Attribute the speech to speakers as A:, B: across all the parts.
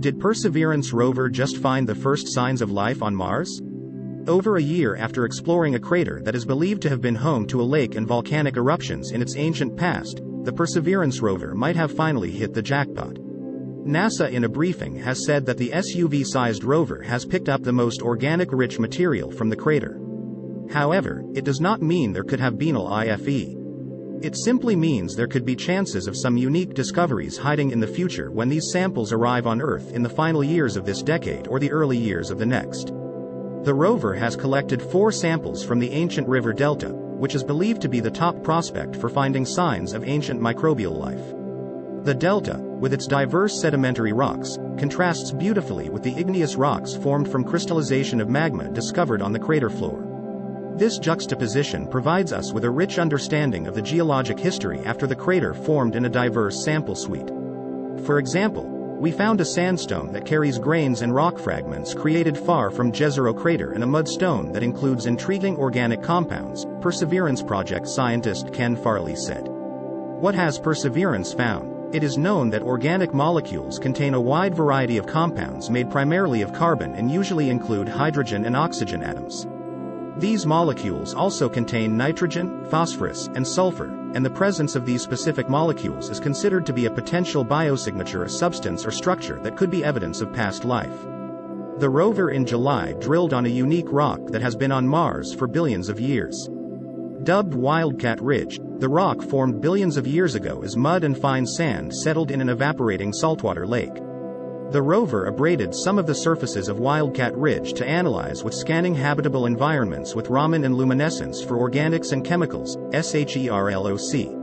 A: Did Perseverance rover just find the first signs of life on Mars? Over a year after exploring a crater that is believed to have been home to a lake and volcanic eruptions in its ancient past, the Perseverance rover might have finally hit the jackpot. NASA in a briefing has said that the SUV-sized rover has picked up the most organic-rich material from the crater. However, it does not mean there could have been life. It simply means there could be chances of some unique discoveries hiding in the future when these samples arrive on Earth in the final years of this decade or the early years of the next. The rover has collected 4 samples from the ancient river delta, which is believed to be the top prospect for finding signs of ancient microbial life. The delta, with its diverse sedimentary rocks, contrasts beautifully with the igneous rocks formed from crystallization of magma discovered on the crater floor. This juxtaposition provides us with a rich understanding of the geologic history after the crater formed in a diverse sample suite. For example, we found a sandstone that carries grains and rock fragments created far from Jezero crater and a mudstone that includes intriguing organic compounds, Perseverance Project scientist Ken Farley said. What has Perseverance found? It is known that organic molecules contain a wide variety of compounds made primarily of carbon and usually include hydrogen and oxygen atoms. These molecules also contain nitrogen, phosphorus, and sulfur, and the presence of these specific molecules is considered to be a potential biosignature, a substance or structure that could be evidence of past life. The rover in July drilled on a unique rock that has been on Mars for billions of years. Dubbed Wildcat Ridge, the rock formed billions of years ago as mud and fine sand settled in an evaporating saltwater lake. The rover abraded some of the surfaces of Wildcat Ridge to analyze with scanning habitable environments with Raman and luminescence for organics and chemicals, SHERLOC.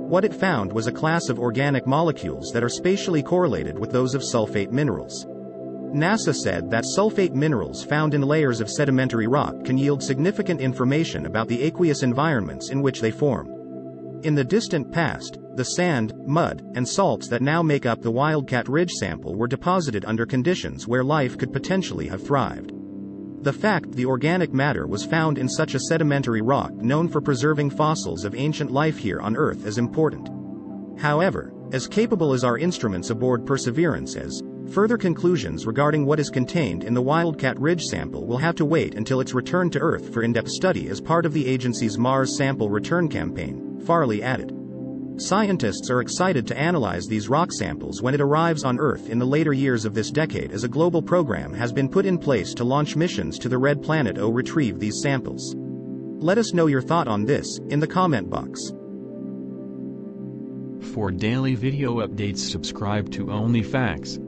A: What it found was a class of organic molecules that are spatially correlated with those of sulfate minerals. NASA said that sulfate minerals found in layers of sedimentary rock can yield significant information about the aqueous environments in which they form. In the distant past, the sand, mud, and salts that now make up the Wildcat Ridge sample were deposited under conditions where life could potentially have thrived. The fact the organic matter was found in such a sedimentary rock known for preserving fossils of ancient life here on Earth is important. However, as capable as our instruments aboard Perseverance is, further conclusions regarding what is contained in the Wildcat Ridge sample will have to wait until its return to Earth for in-depth study as part of the agency's Mars Sample Return Campaign, Farley added. Scientists are excited to analyze these rock samples when it arrives on Earth in the later years of this decade, as a global program has been put in place to launch missions to the Red Planet to retrieve these samples. Let us know your thought on this in the comment box.
B: For daily video updates, subscribe to Only Facts.